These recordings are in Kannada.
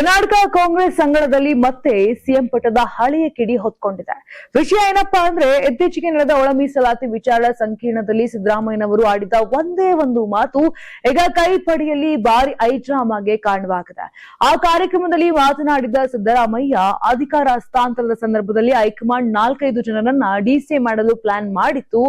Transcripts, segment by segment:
ಕರ್ನಾಟಕ ಕಾಂಗ್ರೆಸ್ ಸಂಘದಲ್ಲಿ ಮತ್ತೆ ಸಿಎಂ ಪಟ್ಟದ ಹಳೆಯ ಕಿಡಿ ಹೊತ್ಕೊಂಡಿದೆ. ವಿಷಯ ಏನಪ್ಪಾ ಅಂದ್ರೆ, ಇತ್ತೀಚೆಗೆ ನಡೆದ ಒಳ ಮೀಸಲಾತಿ ವಿಚಾರ ಸಂಕಿರಣದಲ್ಲಿ ಸಿದ್ದರಾಮಯ್ಯನವರು ಆಡಿದ ಒಂದೇ ಒಂದು ಮಾತು ಈಗ ಕೈ ಪಡೆಯಲ್ಲಿ ಭಾರಿ ಐಡ್ರಾಮಾಗೆ ಕಾರಣವಾಗಿದೆ. ಆ ಕಾರ್ಯಕ್ರಮದಲ್ಲಿ ಮಾತನಾಡಿದ ಸಿದ್ದರಾಮಯ್ಯ, ಅಧಿಕಾರ ಹಸ್ತಾಂತರದ ಸಂದರ್ಭದಲ್ಲಿ ಹೈಕಮಾಂಡ್ 4-5 ಜನರನ್ನ ಡಿಸಿ ಮಾಡಲು ಪ್ಲಾನ್ ಮಾಡಿತ್ತು.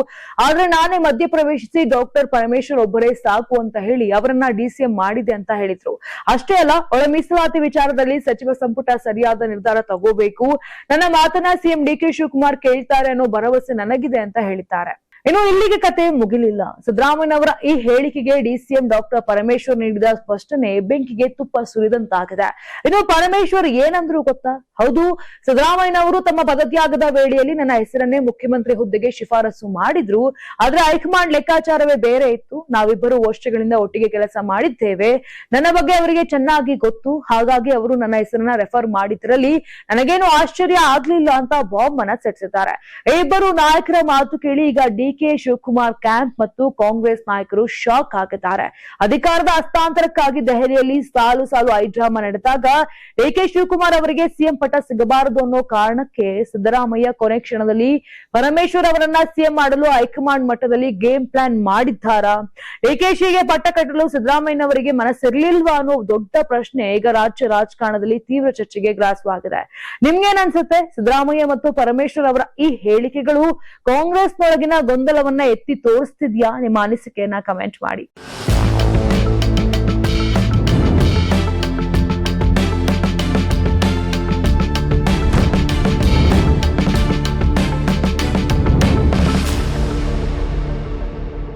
ಆದ್ರೆ ನಾನೇ ಮಧ್ಯಪ್ರವೇಶಿಸಿ ಡಾಕ್ಟರ್ ಪರಮೇಶ್ವರ್ ಒಬ್ಬರೇ ಸಾಕು ಅಂತ ಹೇಳಿ ಅವರನ್ನ ಡಿಸಿಎಂ ಮಾಡಿದೆ ಅಂತ ಹೇಳಿದ್ರು. ಅಷ್ಟೇ ಅಲ್ಲ, ಒಳ ಮೀಸಲಾತಿ ವಿಚಾರದಲ್ಲಿ ಸಚಿವ ಸಂಪುಟ ಸರಿಯಾದ ನಿರ್ಧಾರ ತಗೋಬೇಕು. ನನ್ನ ಮಾತನ್ನ ಸಿಎಂ ಡಿಕೆ ಶಿವಕುಮಾರ್ ಕೇಳ್ತಾರೆ ಅನ್ನೋ ಭರವಸೆ ನನಗಿದೆ ಅಂತ ಹೇಳಿದ್ದಾರೆ. ಇನ್ನು ಇಲ್ಲಿಗೆ ಕತೆ ಮುಗಿಲಿಲ್ಲ. ಸಿದ್ದರಾಮಯ್ಯನವರ ಈ ಹೇಳಿಕೆಗೆ ಡಿಸಿಎಂ ಡಾಕ್ಟರ್ ಪರಮೇಶ್ವರ್ ನೀಡಿದ ಸ್ಪಷ್ಟನೆ ಬೆಂಕಿಗೆ ತುಪ್ಪ ಸುರಿದಂತಾಗಿದೆ. ಇನ್ನು ಪರಮೇಶ್ವರ್ ಏನಂದ್ರು ಗೊತ್ತಾ? ಹೌದು, ಸಿದ್ದರಾಮಯ್ಯನವರು ತಮ್ಮ ಪದತ್ಯಾಗದ ವೇಳೆಯಲ್ಲಿ ನನ್ನ ಹೆಸರನ್ನೇ ಮುಖ್ಯಮಂತ್ರಿ ಹುದ್ದೆಗೆ ಶಿಫಾರಸು ಮಾಡಿದ್ರು. ಆದ್ರೆ ಹೈಕಮಾಂಡ್ ಲೆಕ್ಕಾಚಾರವೇ ಬೇರೆ ಇತ್ತು. ನಾವಿಬ್ಬರು ವರ್ಷಗಳಿಂದ ಒಟ್ಟಿಗೆ ಕೆಲಸ ಮಾಡಿದ್ದೇವೆ. ನನ್ನ ಬಗ್ಗೆ ಅವರಿಗೆ ಚೆನ್ನಾಗಿ ಗೊತ್ತು. ಹಾಗಾಗಿ ಅವರು ನನ್ನ ಹೆಸರನ್ನ ರೆಫರ್ ಮಾಡಿದ್ರಲ್ಲಿ ನನಗೇನು ಆಶ್ಚರ್ಯ ಆಗ್ಲಿಲ್ಲ ಅಂತ ಬಾಂಬ್ ಅನ್ನ ಸಿಡಿಸಿದ್ದಾರೆ. ಇಬ್ಬರು ನಾಯಕರ ಮಾತು ಕೇಳಿ ಈಗ ಡಿಕೆ ಶಿವಕುಮಾರ್ ಕ್ಯಾಂಪ್ ಮತ್ತು ಕಾಂಗ್ರೆಸ್ ನಾಯಕರು ಶಾಕ್ ಆಗಿದ್ದಾರೆ. ಅಧಿಕಾರದ ಹಸ್ತಾಂತರಕ್ಕಾಗಿ ದೆಹಲಿಯಲ್ಲಿ ಸಾಲು ಸಾಲು ಐಡ್ರಾಮಾ ನಡೆದಾಗ ಡಿಕೆ ಶಿವಕುಮಾರ್ ಅವರಿಗೆ ಸಿಎಂ ಪಟ್ಟ ಸಿಗಬಾರದು ಅನ್ನೋ ಕಾರಣಕ್ಕೆ ಸಿದ್ದರಾಮಯ್ಯ ಕೊನೆ ಕ್ಷಣದಲ್ಲಿ ಪರಮೇಶ್ವರ್ ಅವರನ್ನ ಸಿಎಂ ಮಾಡಲು ಹೈಕಮಾಂಡ್ ಮಟ್ಟದಲ್ಲಿ ಗೇಮ್ ಪ್ಲಾನ್ ಮಾಡಿದ್ದಾರಾ? ಡಿಕೆಶಿಗೆ ಪಟ್ಟ ಕಟ್ಟಲು ಸಿದ್ದರಾಮಯ್ಯನವರಿಗೆ ಮನಸ್ಸಿರ್ಲಿಲ್ವಾ ಅನ್ನೋ ದೊಡ್ಡ ಪ್ರಶ್ನೆ ಈಗ ರಾಜ್ಯ ರಾಜಕಾರಣದಲ್ಲಿ ತೀವ್ರ ಚರ್ಚೆಗೆ ಗ್ರಾಸವಾಗಿದೆ. ನಿಮ್ಗೇನ್ ಅನ್ಸುತ್ತೆ? ಸಿದ್ದರಾಮಯ್ಯ ಮತ್ತು ಪರಮೇಶ್ವರ್ ಅವರ ಈ ಹೇಳಿಕೆಗಳು ಕಾಂಗ್ರೆಸ್ನೊಳಗಿನ ಗೊಂದಲವನ್ನ ಎತ್ತಿ ತೋರಿಸ್ತಿದ್ಯಾ? ನಿಮ್ಮ ಅನಿಸಿಕೆಯನ್ನ ಕಮೆಂಟ್ ಮಾಡಿ.